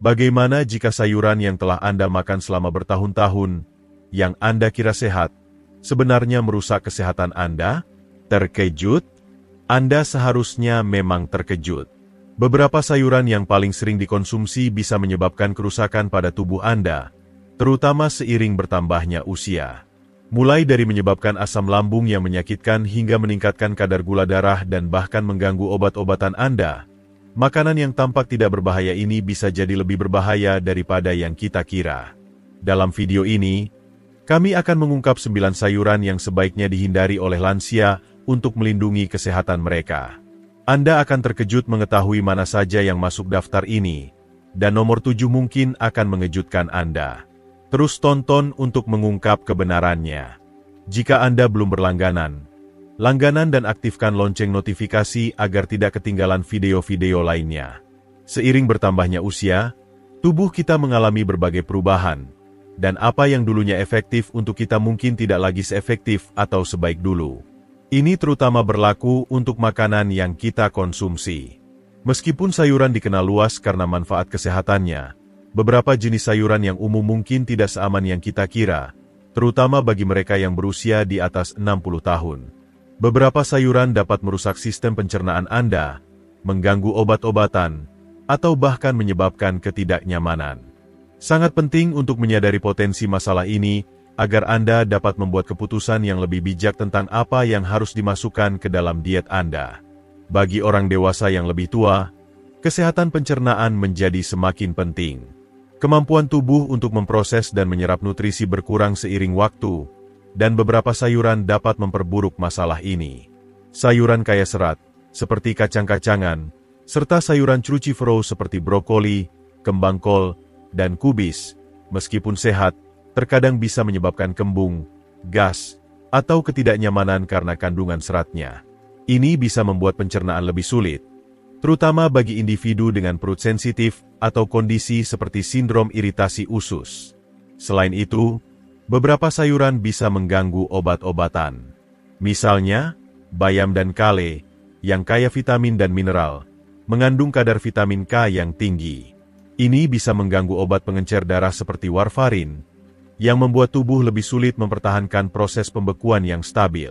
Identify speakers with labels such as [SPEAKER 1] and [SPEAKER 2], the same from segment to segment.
[SPEAKER 1] Bagaimana jika sayuran yang telah Anda makan selama bertahun-tahun, yang Anda kira sehat, sebenarnya merusak kesehatan Anda? Terkejut? Anda seharusnya memang terkejut. Beberapa sayuran yang paling sering dikonsumsi bisa menyebabkan kerusakan pada tubuh Anda, terutama seiring bertambahnya usia. Mulai dari menyebabkan asam lambung yang menyakitkan hingga meningkatkan kadar gula darah dan bahkan mengganggu obat-obatan Anda. Makanan yang tampak tidak berbahaya ini bisa jadi lebih berbahaya daripada yang kita kira. Dalam video ini, kami akan mengungkap 9 sayuran yang sebaiknya dihindari oleh lansia untuk melindungi kesehatan mereka. Anda akan terkejut mengetahui mana saja yang masuk daftar ini, dan nomor 7 mungkin akan mengejutkan Anda. Terus tonton untuk mengungkap kebenarannya. Jika Anda belum berlangganan, langganan dan aktifkan lonceng notifikasi agar tidak ketinggalan video-video lainnya. Seiring bertambahnya usia, tubuh kita mengalami berbagai perubahan, dan apa yang dulunya efektif untuk kita mungkin tidak lagi seefektif atau sebaik dulu. Ini terutama berlaku untuk makanan yang kita konsumsi. Meskipun sayuran dikenal luas karena manfaat kesehatannya, beberapa jenis sayuran yang umum mungkin tidak seaman yang kita kira, terutama bagi mereka yang berusia di atas 60 tahun. Beberapa sayuran dapat merusak sistem pencernaan Anda, mengganggu obat-obatan, atau bahkan menyebabkan ketidaknyamanan. Sangat penting untuk menyadari potensi masalah ini, agar Anda dapat membuat keputusan yang lebih bijak tentang apa yang harus dimasukkan ke dalam diet Anda. Bagi orang dewasa yang lebih tua, kesehatan pencernaan menjadi semakin penting. Kemampuan tubuh untuk memproses dan menyerap nutrisi berkurang seiring waktu, dan beberapa sayuran dapat memperburuk masalah ini. Sayuran kaya serat, seperti kacang-kacangan, serta sayuran cruciferous seperti brokoli, kembang kol, dan kubis, meskipun sehat, terkadang bisa menyebabkan kembung, gas, atau ketidaknyamanan karena kandungan seratnya. Ini bisa membuat pencernaan lebih sulit, terutama bagi individu dengan perut sensitif atau kondisi seperti sindrom iritasi usus. Selain itu, beberapa sayuran bisa mengganggu obat-obatan. Misalnya, bayam dan kale, yang kaya vitamin dan mineral, mengandung kadar vitamin K yang tinggi. Ini bisa mengganggu obat pengencer darah seperti warfarin, yang membuat tubuh lebih sulit mempertahankan proses pembekuan yang stabil.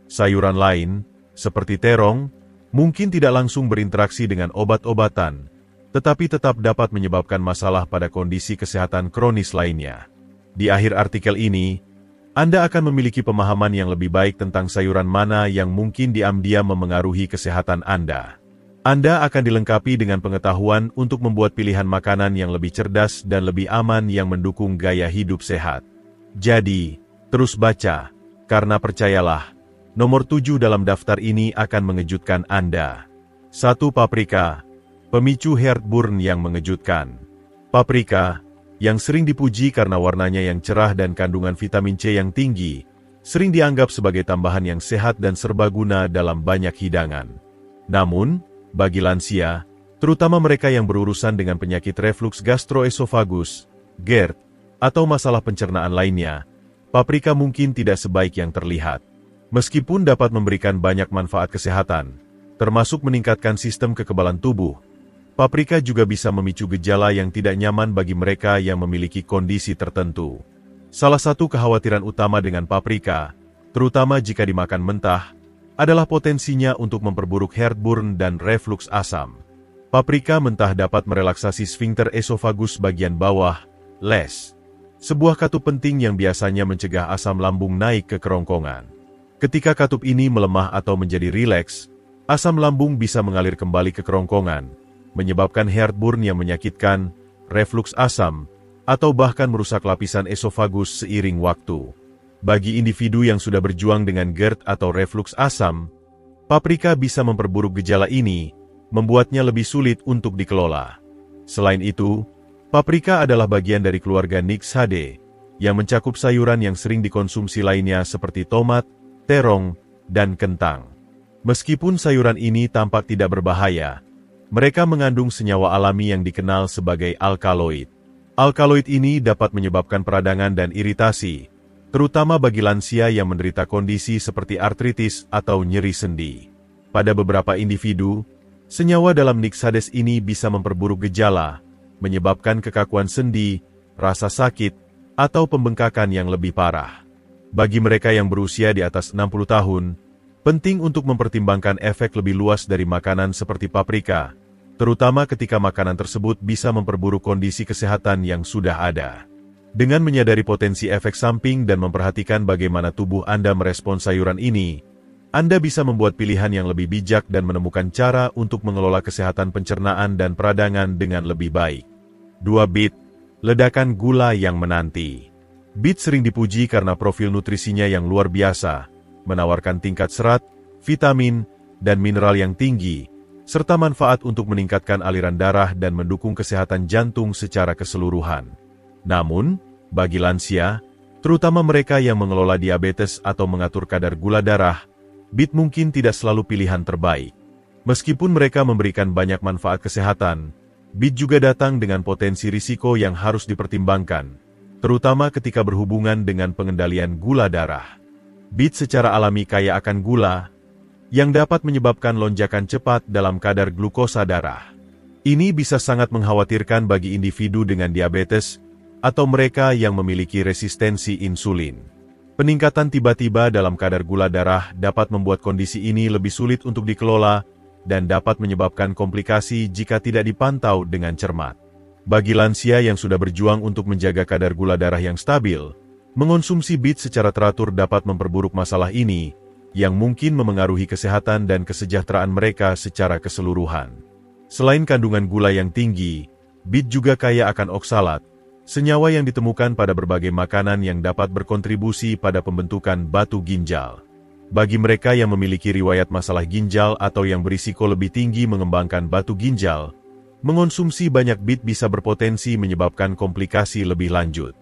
[SPEAKER 1] Sayuran lain, seperti terong, mungkin tidak langsung berinteraksi dengan obat-obatan, tetapi tetap dapat menyebabkan masalah pada kondisi kesehatan kronis lainnya. Di akhir artikel ini, Anda akan memiliki pemahaman yang lebih baik tentang sayuran mana yang mungkin diam-diam memengaruhi kesehatan Anda. Anda akan dilengkapi dengan pengetahuan untuk membuat pilihan makanan yang lebih cerdas dan lebih aman yang mendukung gaya hidup sehat. Jadi, terus baca, karena percayalah, nomor 7 dalam daftar ini akan mengejutkan Anda. 1. Paprika, pemicu heartburn yang mengejutkan. Paprika, yang sering dipuji karena warnanya yang cerah dan kandungan vitamin C yang tinggi, sering dianggap sebagai tambahan yang sehat dan serbaguna dalam banyak hidangan. Namun, bagi lansia, terutama mereka yang berurusan dengan penyakit refluks gastroesofagus, GERD, atau masalah pencernaan lainnya, paprika mungkin tidak sebaik yang terlihat. Meskipun dapat memberikan banyak manfaat kesehatan, termasuk meningkatkan sistem kekebalan tubuh, paprika juga bisa memicu gejala yang tidak nyaman bagi mereka yang memiliki kondisi tertentu. Salah satu kekhawatiran utama dengan paprika, terutama jika dimakan mentah, adalah potensinya untuk memperburuk heartburn dan refluks asam. Paprika mentah dapat merelaksasi sfinkter esofagus bagian bawah, les, sebuah katup penting yang biasanya mencegah asam lambung naik ke kerongkongan. Ketika katup ini melemah atau menjadi rileks, asam lambung bisa mengalir kembali ke kerongkongan, menyebabkan heartburn yang menyakitkan, refluks asam, atau bahkan merusak lapisan esofagus seiring waktu. Bagi individu yang sudah berjuang dengan GERD atau refluks asam, paprika bisa memperburuk gejala ini, membuatnya lebih sulit untuk dikelola. Selain itu, paprika adalah bagian dari keluarga Nixaceae, yang mencakup sayuran yang sering dikonsumsi lainnya seperti tomat, terong, dan kentang. Meskipun sayuran ini tampak tidak berbahaya, mereka mengandung senyawa alami yang dikenal sebagai alkaloid. Alkaloid ini dapat menyebabkan peradangan dan iritasi, terutama bagi lansia yang menderita kondisi seperti artritis atau nyeri sendi. Pada beberapa individu, senyawa dalam Nixaceae ini bisa memperburuk gejala, menyebabkan kekakuan sendi, rasa sakit, atau pembengkakan yang lebih parah. Bagi mereka yang berusia di atas 60 tahun, penting untuk mempertimbangkan efek lebih luas dari makanan seperti paprika, terutama ketika makanan tersebut bisa memperburuk kondisi kesehatan yang sudah ada. Dengan menyadari potensi efek samping dan memperhatikan bagaimana tubuh Anda merespons sayuran ini, Anda bisa membuat pilihan yang lebih bijak dan menemukan cara untuk mengelola kesehatan pencernaan dan peradangan dengan lebih baik. 2. Beet, ledakan gula yang menanti. Beet sering dipuji karena profil nutrisinya yang luar biasa, menawarkan tingkat serat, vitamin, dan mineral yang tinggi, serta manfaat untuk meningkatkan aliran darah dan mendukung kesehatan jantung secara keseluruhan. Namun, bagi lansia, terutama mereka yang mengelola diabetes atau mengatur kadar gula darah, beet mungkin tidak selalu pilihan terbaik. Meskipun mereka memberikan banyak manfaat kesehatan, beet juga datang dengan potensi risiko yang harus dipertimbangkan, terutama ketika berhubungan dengan pengendalian gula darah. Beet secara alami kaya akan gula, yang dapat menyebabkan lonjakan cepat dalam kadar glukosa darah. Ini bisa sangat mengkhawatirkan bagi individu dengan diabetes atau mereka yang memiliki resistensi insulin. Peningkatan tiba-tiba dalam kadar gula darah dapat membuat kondisi ini lebih sulit untuk dikelola dan dapat menyebabkan komplikasi jika tidak dipantau dengan cermat. Bagi lansia yang sudah berjuang untuk menjaga kadar gula darah yang stabil, mengonsumsi beet secara teratur dapat memperburuk masalah ini, yang mungkin memengaruhi kesehatan dan kesejahteraan mereka secara keseluruhan. Selain kandungan gula yang tinggi, beet juga kaya akan oksalat, senyawa yang ditemukan pada berbagai makanan yang dapat berkontribusi pada pembentukan batu ginjal. Bagi mereka yang memiliki riwayat masalah ginjal atau yang berisiko lebih tinggi mengembangkan batu ginjal, mengonsumsi banyak beet bisa berpotensi menyebabkan komplikasi lebih lanjut.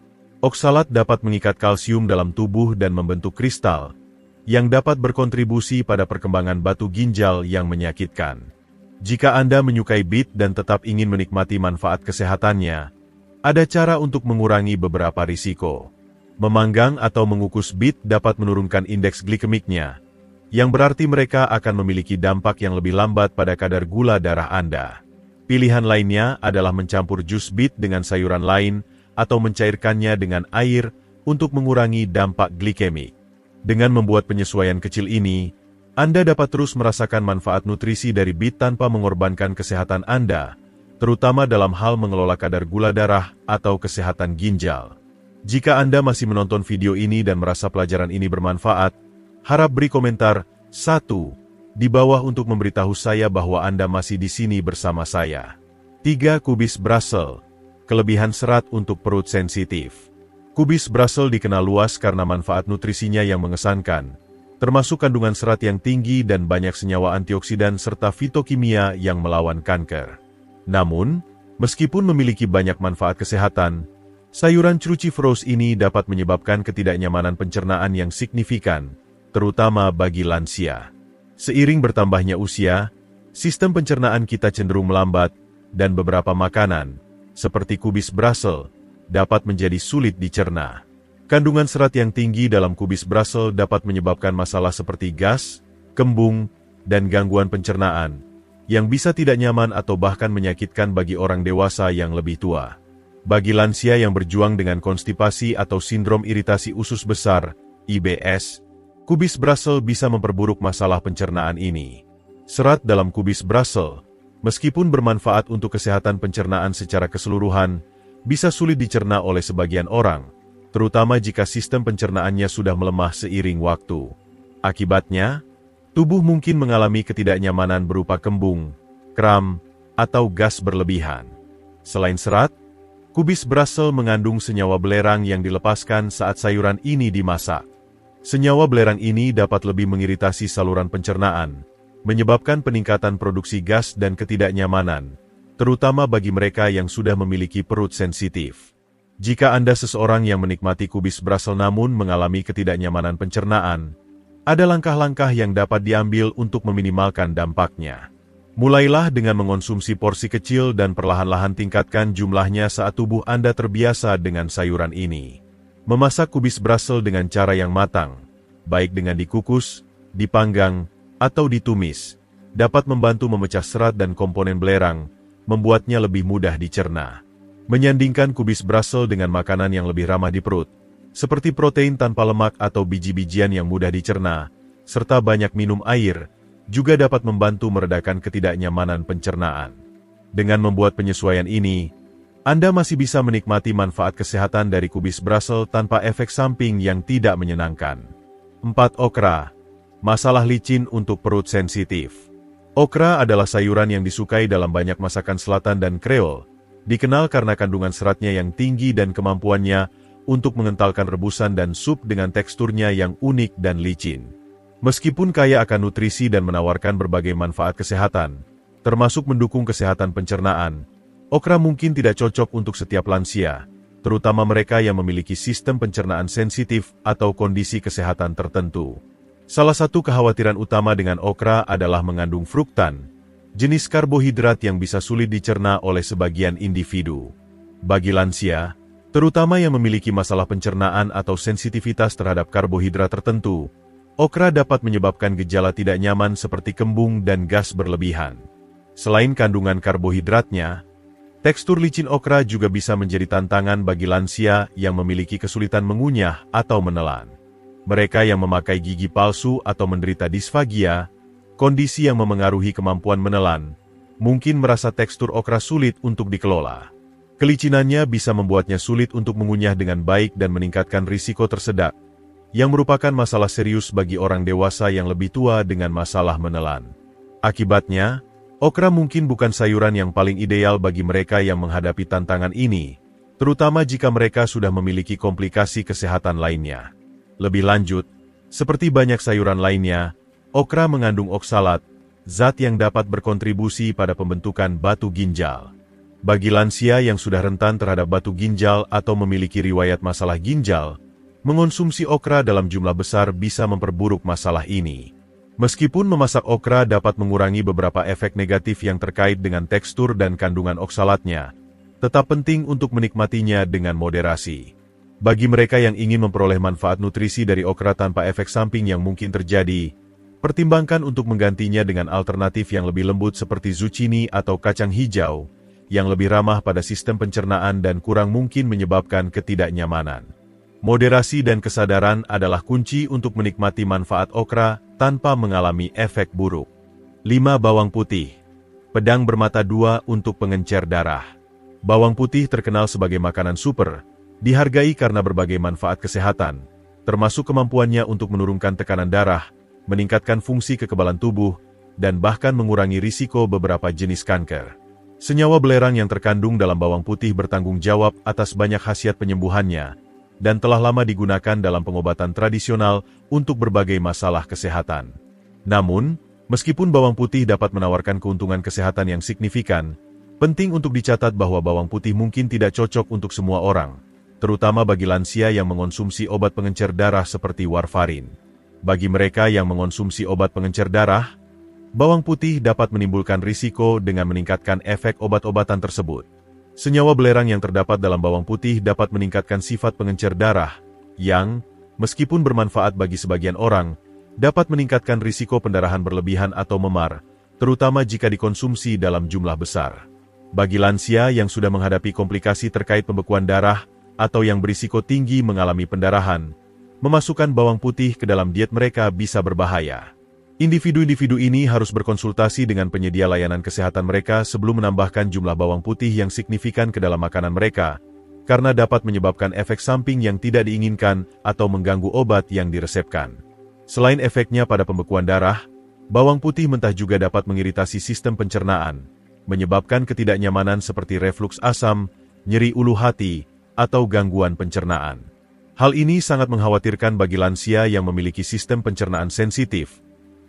[SPEAKER 1] Oksalat dapat mengikat kalsium dalam tubuh dan membentuk kristal, yang dapat berkontribusi pada perkembangan batu ginjal yang menyakitkan. Jika Anda menyukai beet dan tetap ingin menikmati manfaat kesehatannya, ada cara untuk mengurangi beberapa risiko. Memanggang atau mengukus beet dapat menurunkan indeks glikemiknya, yang berarti mereka akan memiliki dampak yang lebih lambat pada kadar gula darah Anda. Pilihan lainnya adalah mencampur jus beet dengan sayuran lain atau mencairkannya dengan air untuk mengurangi dampak glikemik. Dengan membuat penyesuaian kecil ini, Anda dapat terus merasakan manfaat nutrisi dari beet tanpa mengorbankan kesehatan Anda, terutama dalam hal mengelola kadar gula darah atau kesehatan ginjal. Jika Anda masih menonton video ini dan merasa pelajaran ini bermanfaat, harap beri komentar 1 di bawah untuk memberitahu saya bahwa Anda masih di sini bersama saya. 3. Kubis Brussels, kelebihan serat untuk perut sensitif. Kubis Brussels dikenal luas karena manfaat nutrisinya yang mengesankan, termasuk kandungan serat yang tinggi dan banyak senyawa antioksidan serta fitokimia yang melawan kanker. Namun, meskipun memiliki banyak manfaat kesehatan, sayuran cruciferous ini dapat menyebabkan ketidaknyamanan pencernaan yang signifikan, terutama bagi lansia. Seiring bertambahnya usia, sistem pencernaan kita cenderung melambat, dan beberapa makanan, seperti kubis Brussels, dapat menjadi sulit dicerna. Kandungan serat yang tinggi dalam kubis Brussels dapat menyebabkan masalah seperti gas, kembung, dan gangguan pencernaan, yang bisa tidak nyaman atau bahkan menyakitkan bagi orang dewasa yang lebih tua. Bagi lansia yang berjuang dengan konstipasi atau sindrom iritasi usus besar, IBS, kubis Brussels bisa memperburuk masalah pencernaan ini. Serat dalam kubis Brussels, meskipun bermanfaat untuk kesehatan pencernaan secara keseluruhan, bisa sulit dicerna oleh sebagian orang, terutama jika sistem pencernaannya sudah melemah seiring waktu. Akibatnya, tubuh mungkin mengalami ketidaknyamanan berupa kembung, kram, atau gas berlebihan. Selain serat, kubis Brussels mengandung senyawa belerang yang dilepaskan saat sayuran ini dimasak. Senyawa belerang ini dapat lebih mengiritasi saluran pencernaan, menyebabkan peningkatan produksi gas dan ketidaknyamanan, terutama bagi mereka yang sudah memiliki perut sensitif. Jika Anda seseorang yang menikmati kubis Brussels namun mengalami ketidaknyamanan pencernaan, ada langkah-langkah yang dapat diambil untuk meminimalkan dampaknya. Mulailah dengan mengonsumsi porsi kecil dan perlahan-lahan tingkatkan jumlahnya saat tubuh Anda terbiasa dengan sayuran ini. Memasak kubis Brussels dengan cara yang matang, baik dengan dikukus, dipanggang, atau ditumis, dapat membantu memecah serat dan komponen belerang, membuatnya lebih mudah dicerna. Menyandingkan kubis Brussels dengan makanan yang lebih ramah di perut, seperti protein tanpa lemak atau biji-bijian yang mudah dicerna, serta banyak minum air, juga dapat membantu meredakan ketidaknyamanan pencernaan. Dengan membuat penyesuaian ini, Anda masih bisa menikmati manfaat kesehatan dari kubis Brussels tanpa efek samping yang tidak menyenangkan. 4. Okra. Masalah licin untuk perut sensitif. Okra adalah sayuran yang disukai dalam banyak masakan selatan dan Kreol, dikenal karena kandungan seratnya yang tinggi dan kemampuannya untuk mengentalkan rebusan dan sup dengan teksturnya yang unik dan licin. Meskipun kaya akan nutrisi dan menawarkan berbagai manfaat kesehatan, termasuk mendukung kesehatan pencernaan, okra mungkin tidak cocok untuk setiap lansia, terutama mereka yang memiliki sistem pencernaan sensitif atau kondisi kesehatan tertentu. Salah satu kekhawatiran utama dengan okra adalah mengandung fruktan, jenis karbohidrat yang bisa sulit dicerna oleh sebagian individu. Bagi lansia, terutama yang memiliki masalah pencernaan atau sensitivitas terhadap karbohidrat tertentu, okra dapat menyebabkan gejala tidak nyaman seperti kembung dan gas berlebihan. Selain kandungan karbohidratnya, tekstur licin okra juga bisa menjadi tantangan bagi lansia yang memiliki kesulitan mengunyah atau menelan. Mereka yang memakai gigi palsu atau menderita disfagia, kondisi yang memengaruhi kemampuan menelan, mungkin merasa tekstur okra sulit untuk dikelola. Kelicinannya bisa membuatnya sulit untuk mengunyah dengan baik dan meningkatkan risiko tersedak, yang merupakan masalah serius bagi orang dewasa yang lebih tua dengan masalah menelan. Akibatnya, okra mungkin bukan sayuran yang paling ideal bagi mereka yang menghadapi tantangan ini, terutama jika mereka sudah memiliki komplikasi kesehatan lainnya. Lebih lanjut, seperti banyak sayuran lainnya, okra mengandung oksalat, zat yang dapat berkontribusi pada pembentukan batu ginjal. Bagi lansia yang sudah rentan terhadap batu ginjal atau memiliki riwayat masalah ginjal, mengonsumsi okra dalam jumlah besar bisa memperburuk masalah ini. Meskipun memasak okra dapat mengurangi beberapa efek negatif yang terkait dengan tekstur dan kandungan oksalatnya, tetap penting untuk menikmatinya dengan moderasi. Bagi mereka yang ingin memperoleh manfaat nutrisi dari okra tanpa efek samping yang mungkin terjadi, pertimbangkan untuk menggantinya dengan alternatif yang lebih lembut seperti zucchini atau kacang hijau, yang lebih ramah pada sistem pencernaan dan kurang mungkin menyebabkan ketidaknyamanan. Moderasi dan kesadaran adalah kunci untuk menikmati manfaat okra tanpa mengalami efek buruk. 5. Bawang putih. Pedang bermata dua untuk pengencer darah. Bawang putih terkenal sebagai makanan super, dihargai karena berbagai manfaat kesehatan, termasuk kemampuannya untuk menurunkan tekanan darah, meningkatkan fungsi kekebalan tubuh, dan bahkan mengurangi risiko beberapa jenis kanker. Senyawa belerang yang terkandung dalam bawang putih bertanggung jawab atas banyak khasiat penyembuhannya, dan telah lama digunakan dalam pengobatan tradisional untuk berbagai masalah kesehatan. Namun, meskipun bawang putih dapat menawarkan keuntungan kesehatan yang signifikan, penting untuk dicatat bahwa bawang putih mungkin tidak cocok untuk semua orang, terutama bagi lansia yang mengonsumsi obat pengencer darah seperti warfarin. Bagi mereka yang mengonsumsi obat pengencer darah, bawang putih dapat menimbulkan risiko dengan meningkatkan efek obat-obatan tersebut. Senyawa belerang yang terdapat dalam bawang putih dapat meningkatkan sifat pengencer darah, yang, meskipun bermanfaat bagi sebagian orang, dapat meningkatkan risiko pendarahan berlebihan atau memar, terutama jika dikonsumsi dalam jumlah besar. Bagi lansia yang sudah menghadapi komplikasi terkait pembekuan darah, atau yang berisiko tinggi mengalami pendarahan, memasukkan bawang putih ke dalam diet mereka bisa berbahaya. Individu-individu ini harus berkonsultasi dengan penyedia layanan kesehatan mereka sebelum menambahkan jumlah bawang putih yang signifikan ke dalam makanan mereka, karena dapat menyebabkan efek samping yang tidak diinginkan atau mengganggu obat yang diresepkan. Selain efeknya pada pembekuan darah, bawang putih mentah juga dapat mengiritasi sistem pencernaan, menyebabkan ketidaknyamanan seperti refluks asam, nyeri ulu hati, atau gangguan pencernaan. Hal ini sangat mengkhawatirkan bagi lansia yang memiliki sistem pencernaan sensitif,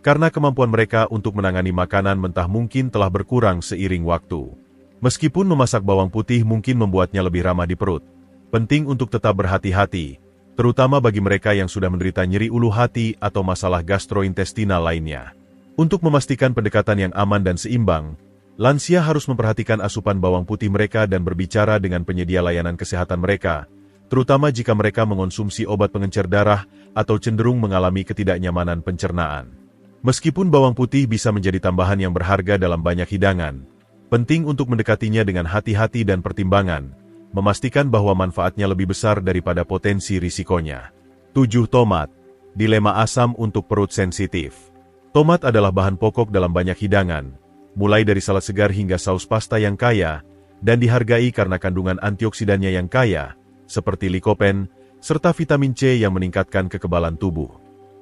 [SPEAKER 1] karena kemampuan mereka untuk menangani makanan mentah mungkin telah berkurang seiring waktu. Meskipun memasak bawang putih mungkin membuatnya lebih ramah di perut, penting untuk tetap berhati-hati, terutama bagi mereka yang sudah menderita nyeri ulu hati atau masalah gastrointestinal lainnya. Untuk memastikan pendekatan yang aman dan seimbang, lansia harus memperhatikan asupan bawang putih mereka dan berbicara dengan penyedia layanan kesehatan mereka, terutama jika mereka mengonsumsi obat pengencer darah atau cenderung mengalami ketidaknyamanan pencernaan. Meskipun bawang putih bisa menjadi tambahan yang berharga dalam banyak hidangan, penting untuk mendekatinya dengan hati-hati dan pertimbangan, memastikan bahwa manfaatnya lebih besar daripada potensi risikonya. 7. Tomat. Dilema asam untuk perut sensitif. Tomat adalah bahan pokok dalam banyak hidangan, mulai dari salad segar hingga saus pasta yang kaya, dan dihargai karena kandungan antioksidannya yang kaya, seperti likopen, serta vitamin C yang meningkatkan kekebalan tubuh.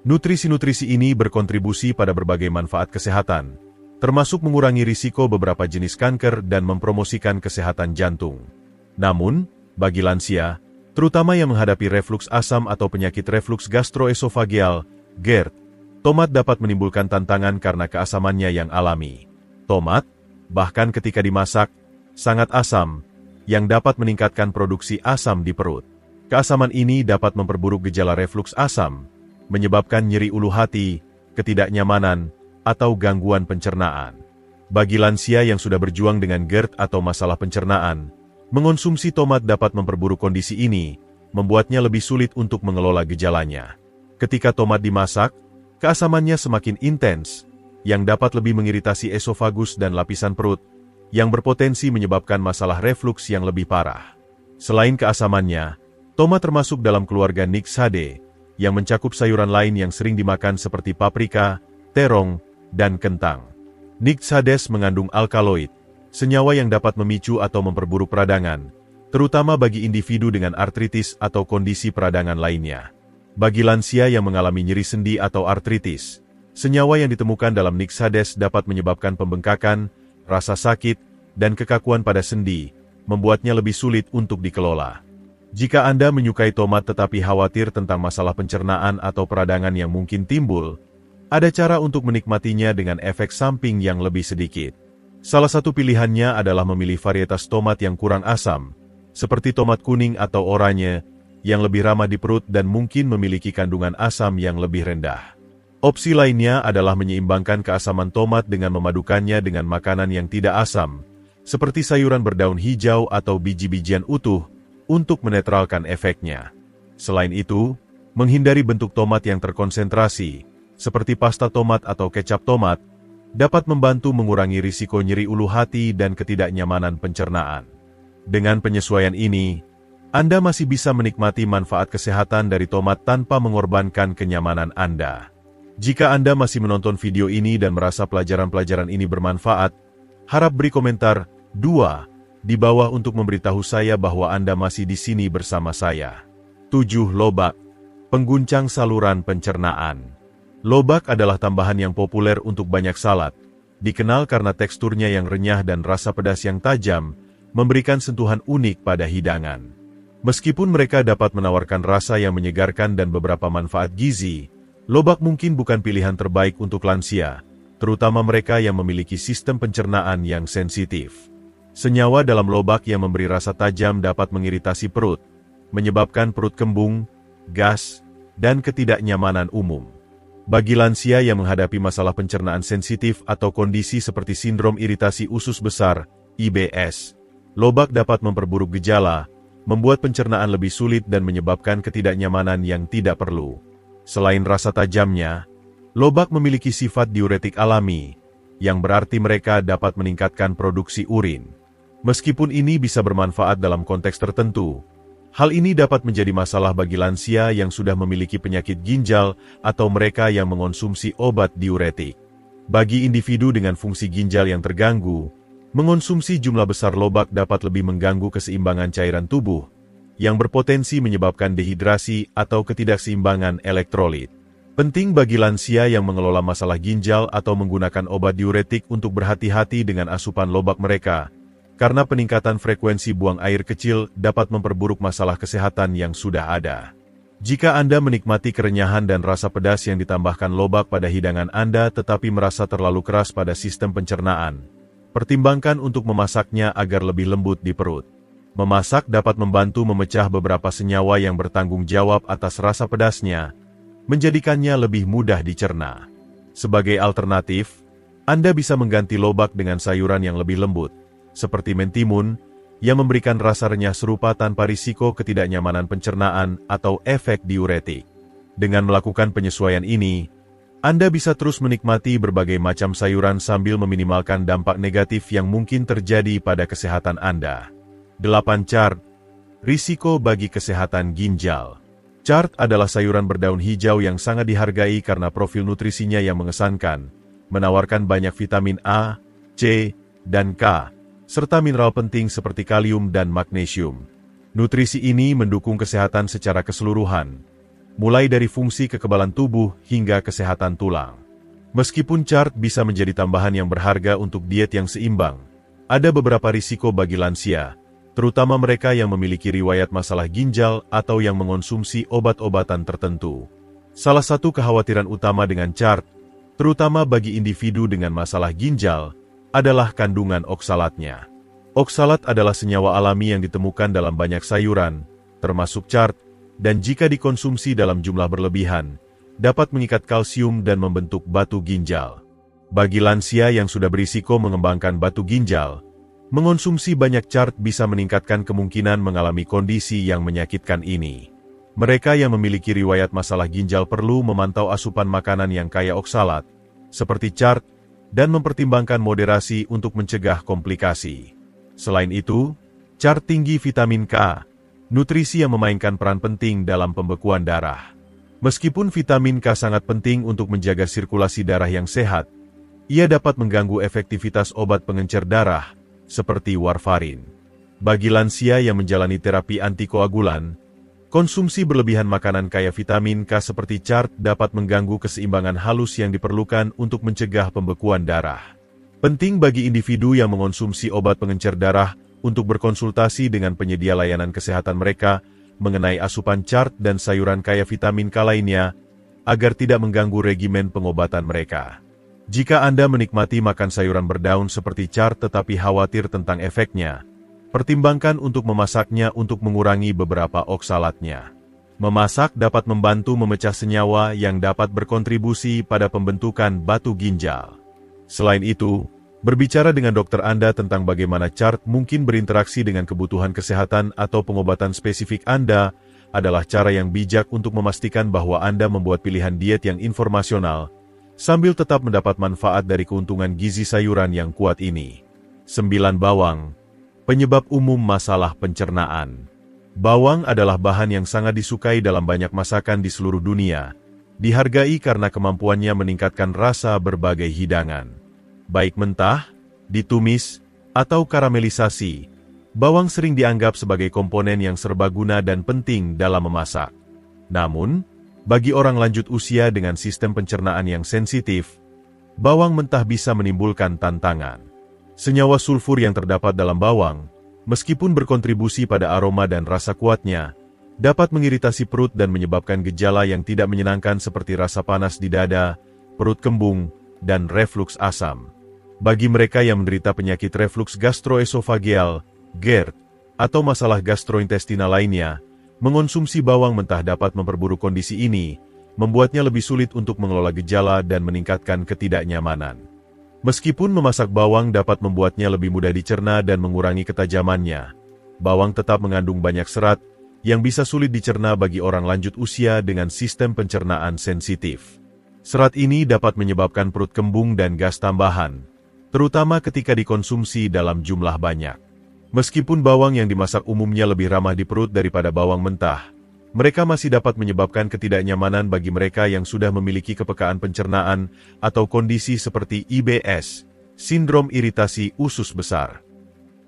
[SPEAKER 1] Nutrisi-nutrisi ini berkontribusi pada berbagai manfaat kesehatan, termasuk mengurangi risiko beberapa jenis kanker dan mempromosikan kesehatan jantung. Namun, bagi lansia, terutama yang menghadapi refluks asam atau penyakit refluks gastroesofageal, GERD, tomat dapat menimbulkan tantangan karena keasamannya yang alami. Tomat, bahkan ketika dimasak, sangat asam, yang dapat meningkatkan produksi asam di perut. Keasaman ini dapat memperburuk gejala refluks asam, menyebabkan nyeri ulu hati, ketidaknyamanan, atau gangguan pencernaan. Bagi lansia yang sudah berjuang dengan GERD atau masalah pencernaan, mengonsumsi tomat dapat memperburuk kondisi ini, membuatnya lebih sulit untuk mengelola gejalanya. Ketika tomat dimasak, keasamannya semakin intens, yang dapat lebih mengiritasi esofagus dan lapisan perut, yang berpotensi menyebabkan masalah refluks yang lebih parah. Selain keasamannya, tomat termasuk dalam keluarga Nixaceae, yang mencakup sayuran lain yang sering dimakan seperti paprika, terong, dan kentang. Nixaceae mengandung alkaloid, senyawa yang dapat memicu atau memperburuk peradangan, terutama bagi individu dengan artritis atau kondisi peradangan lainnya. Bagi lansia yang mengalami nyeri sendi atau artritis, senyawa yang ditemukan dalam Nixaceae dapat menyebabkan pembengkakan, rasa sakit, dan kekakuan pada sendi, membuatnya lebih sulit untuk dikelola. Jika Anda menyukai tomat tetapi khawatir tentang masalah pencernaan atau peradangan yang mungkin timbul, ada cara untuk menikmatinya dengan efek samping yang lebih sedikit. Salah satu pilihannya adalah memilih varietas tomat yang kurang asam, seperti tomat kuning atau oranye, yang lebih ramah di perut dan mungkin memiliki kandungan asam yang lebih rendah. Opsi lainnya adalah menyeimbangkan keasaman tomat dengan memadukannya dengan makanan yang tidak asam, seperti sayuran berdaun hijau atau biji-bijian utuh, untuk menetralkan efeknya. Selain itu, menghindari bentuk tomat yang terkonsentrasi, seperti pasta tomat atau kecap tomat, dapat membantu mengurangi risiko nyeri ulu hati dan ketidaknyamanan pencernaan. Dengan penyesuaian ini, Anda masih bisa menikmati manfaat kesehatan dari tomat tanpa mengorbankan kenyamanan Anda. Jika Anda masih menonton video ini dan merasa pelajaran-pelajaran ini bermanfaat, harap beri komentar 2 di bawah untuk memberitahu saya bahwa Anda masih di sini bersama saya. 7. Lobak, pengguncang saluran pencernaan. Lobak adalah tambahan yang populer untuk banyak salad, dikenal karena teksturnya yang renyah dan rasa pedas yang tajam, memberikan sentuhan unik pada hidangan. Meskipun mereka dapat menawarkan rasa yang menyegarkan dan beberapa manfaat gizi, lobak mungkin bukan pilihan terbaik untuk lansia, terutama mereka yang memiliki sistem pencernaan yang sensitif. Senyawa dalam lobak yang memberi rasa tajam dapat mengiritasi perut, menyebabkan perut kembung, gas, dan ketidaknyamanan umum. Bagi lansia yang menghadapi masalah pencernaan sensitif atau kondisi seperti sindrom iritasi usus besar, IBS, lobak dapat memperburuk gejala, membuat pencernaan lebih sulit dan menyebabkan ketidaknyamanan yang tidak perlu. Selain rasa tajamnya, lobak memiliki sifat diuretik alami, yang berarti mereka dapat meningkatkan produksi urin. Meskipun ini bisa bermanfaat dalam konteks tertentu, hal ini dapat menjadi masalah bagi lansia yang sudah memiliki penyakit ginjal atau mereka yang mengonsumsi obat diuretik. Bagi individu dengan fungsi ginjal yang terganggu, mengonsumsi jumlah besar lobak dapat lebih mengganggu keseimbangan cairan tubuh, yang berpotensi menyebabkan dehidrasi atau ketidakseimbangan elektrolit. Penting bagi lansia yang mengelola masalah ginjal atau menggunakan obat diuretik untuk berhati-hati dengan asupan lobak mereka, karena peningkatan frekuensi buang air kecil dapat memperburuk masalah kesehatan yang sudah ada. Jika Anda menikmati kerenyahan dan rasa pedas yang ditambahkan lobak pada hidangan Anda tetapi merasa terlalu keras pada sistem pencernaan, pertimbangkan untuk memasaknya agar lebih lembut di perut. Memasak dapat membantu memecah beberapa senyawa yang bertanggung jawab atas rasa pedasnya, menjadikannya lebih mudah dicerna. Sebagai alternatif, Anda bisa mengganti lobak dengan sayuran yang lebih lembut, seperti mentimun, yang memberikan rasa renyah serupa tanpa risiko ketidaknyamanan pencernaan atau efek diuretik. Dengan melakukan penyesuaian ini, Anda bisa terus menikmati berbagai macam sayuran sambil meminimalkan dampak negatif yang mungkin terjadi pada kesehatan Anda. 8 cara Risiko bagi kesehatan ginjal. Chard adalah sayuran berdaun hijau yang sangat dihargai karena profil nutrisinya yang mengesankan, menawarkan banyak vitamin A, C, dan K, serta mineral penting seperti kalium dan magnesium. Nutrisi ini mendukung kesehatan secara keseluruhan, mulai dari fungsi kekebalan tubuh hingga kesehatan tulang. Meskipun chard bisa menjadi tambahan yang berharga untuk diet yang seimbang, ada beberapa risiko bagi lansia, terutama mereka yang memiliki riwayat masalah ginjal atau yang mengonsumsi obat-obatan tertentu. Salah satu kekhawatiran utama dengan chard, terutama bagi individu dengan masalah ginjal, adalah kandungan oksalatnya. Oksalat adalah senyawa alami yang ditemukan dalam banyak sayuran, termasuk chard, dan jika dikonsumsi dalam jumlah berlebihan, dapat mengikat kalsium dan membentuk batu ginjal. Bagi lansia yang sudah berisiko mengembangkan batu ginjal, mengonsumsi banyak chard bisa meningkatkan kemungkinan mengalami kondisi yang menyakitkan ini. Mereka yang memiliki riwayat masalah ginjal perlu memantau asupan makanan yang kaya oksalat, seperti chard, dan mempertimbangkan moderasi untuk mencegah komplikasi. Selain itu, chard tinggi vitamin K, nutrisi yang memainkan peran penting dalam pembekuan darah. Meskipun vitamin K sangat penting untuk menjaga sirkulasi darah yang sehat, ia dapat mengganggu efektivitas obat pengencer darah, seperti warfarin. Bagi lansia yang menjalani terapi antikoagulan, konsumsi berlebihan makanan kaya vitamin K seperti chard dapat mengganggu keseimbangan halus yang diperlukan untuk mencegah pembekuan darah. Penting bagi individu yang mengonsumsi obat pengencer darah untuk berkonsultasi dengan penyedia layanan kesehatan mereka mengenai asupan chard dan sayuran kaya vitamin K lainnya, agar tidak mengganggu regimen pengobatan mereka. Jika Anda menikmati makan sayuran berdaun seperti chard tetapi khawatir tentang efeknya, pertimbangkan untuk memasaknya untuk mengurangi beberapa oksalatnya. Memasak dapat membantu memecah senyawa yang dapat berkontribusi pada pembentukan batu ginjal. Selain itu, berbicara dengan dokter Anda tentang bagaimana chard mungkin berinteraksi dengan kebutuhan kesehatan atau pengobatan spesifik Anda adalah cara yang bijak untuk memastikan bahwa Anda membuat pilihan diet yang informasional, sambil tetap mendapat manfaat dari keuntungan gizi sayuran yang kuat ini. 9. Bawang. Penyebab umum masalah pencernaan. Bawang adalah bahan yang sangat disukai dalam banyak masakan di seluruh dunia. Dihargai karena kemampuannya meningkatkan rasa berbagai hidangan. Baik mentah, ditumis, atau karamelisasi, bawang sering dianggap sebagai komponen yang serbaguna dan penting dalam memasak. Namun, bagi orang lanjut usia dengan sistem pencernaan yang sensitif, bawang mentah bisa menimbulkan tantangan. Senyawa sulfur yang terdapat dalam bawang, meskipun berkontribusi pada aroma dan rasa kuatnya, dapat mengiritasi perut dan menyebabkan gejala yang tidak menyenangkan seperti rasa panas di dada, perut kembung, dan refluks asam. Bagi mereka yang menderita penyakit refluks gastroesofageal, GERD, atau masalah gastrointestinal lainnya, mengonsumsi bawang mentah dapat memperburuk kondisi ini, membuatnya lebih sulit untuk mengelola gejala dan meningkatkan ketidaknyamanan. Meskipun memasak bawang dapat membuatnya lebih mudah dicerna dan mengurangi ketajamannya, bawang tetap mengandung banyak serat yang bisa sulit dicerna bagi orang lanjut usia dengan sistem pencernaan sensitif. Serat ini dapat menyebabkan perut kembung dan gas tambahan, terutama ketika dikonsumsi dalam jumlah banyak. Meskipun bawang yang dimasak umumnya lebih ramah di perut daripada bawang mentah, mereka masih dapat menyebabkan ketidaknyamanan bagi mereka yang sudah memiliki kepekaan pencernaan atau kondisi seperti IBS, sindrom iritasi usus besar.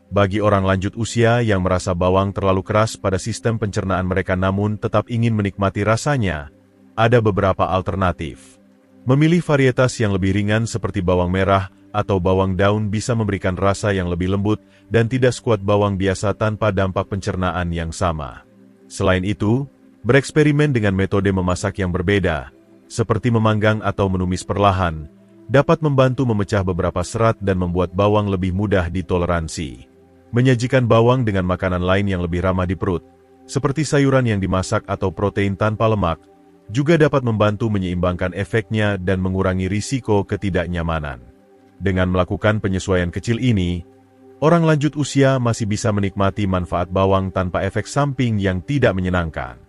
[SPEAKER 1] Bagi orang lanjut usia yang merasa bawang terlalu keras pada sistem pencernaan mereka namun tetap ingin menikmati rasanya, ada beberapa alternatif. Memilih varietas yang lebih ringan seperti bawang merah atau bawang daun bisa memberikan rasa yang lebih lembut dan tidak sekuat bawang biasa tanpa dampak pencernaan yang sama. Selain itu, bereksperimen dengan metode memasak yang berbeda, seperti memanggang atau menumis perlahan, dapat membantu memecah beberapa serat dan membuat bawang lebih mudah ditoleransi. Menyajikan bawang dengan makanan lain yang lebih ramah di perut, seperti sayuran yang dimasak atau protein tanpa lemak, juga dapat membantu menyeimbangkan efeknya dan mengurangi risiko ketidaknyamanan. Dengan melakukan penyesuaian kecil ini, orang lanjut usia masih bisa menikmati manfaat bawang tanpa efek samping yang tidak menyenangkan.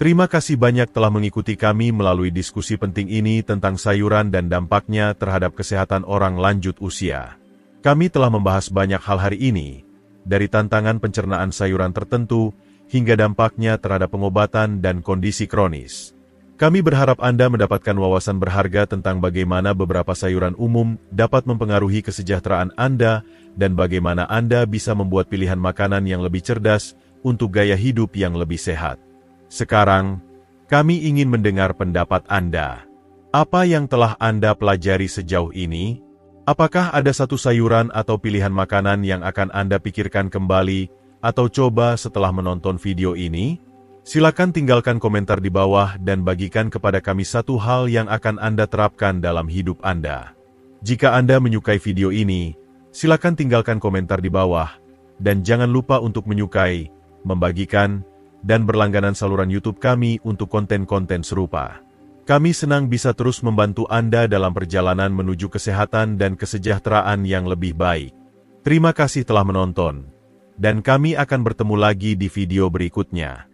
[SPEAKER 1] Terima kasih banyak telah mengikuti kami melalui diskusi penting ini tentang sayuran dan dampaknya terhadap kesehatan orang lanjut usia. Kami telah membahas banyak hal hari ini, dari tantangan pencernaan sayuran tertentu, hingga dampaknya terhadap pengobatan dan kondisi kronis. Kami berharap Anda mendapatkan wawasan berharga tentang bagaimana beberapa sayuran umum dapat mempengaruhi kesejahteraan Anda dan bagaimana Anda bisa membuat pilihan makanan yang lebih cerdas untuk gaya hidup yang lebih sehat. Sekarang, kami ingin mendengar pendapat Anda. Apa yang telah Anda pelajari sejauh ini? Apakah ada satu sayuran atau pilihan makanan yang akan Anda pikirkan kembali atau coba setelah menonton video ini? Silakan tinggalkan komentar di bawah dan bagikan kepada kami satu hal yang akan Anda terapkan dalam hidup Anda. Jika Anda menyukai video ini, silakan tinggalkan komentar di bawah, dan jangan lupa untuk menyukai, membagikan, dan berlangganan saluran YouTube kami untuk konten-konten serupa. Kami senang bisa terus membantu Anda dalam perjalanan menuju kesehatan dan kesejahteraan yang lebih baik. Terima kasih telah menonton, dan kami akan bertemu lagi di video berikutnya.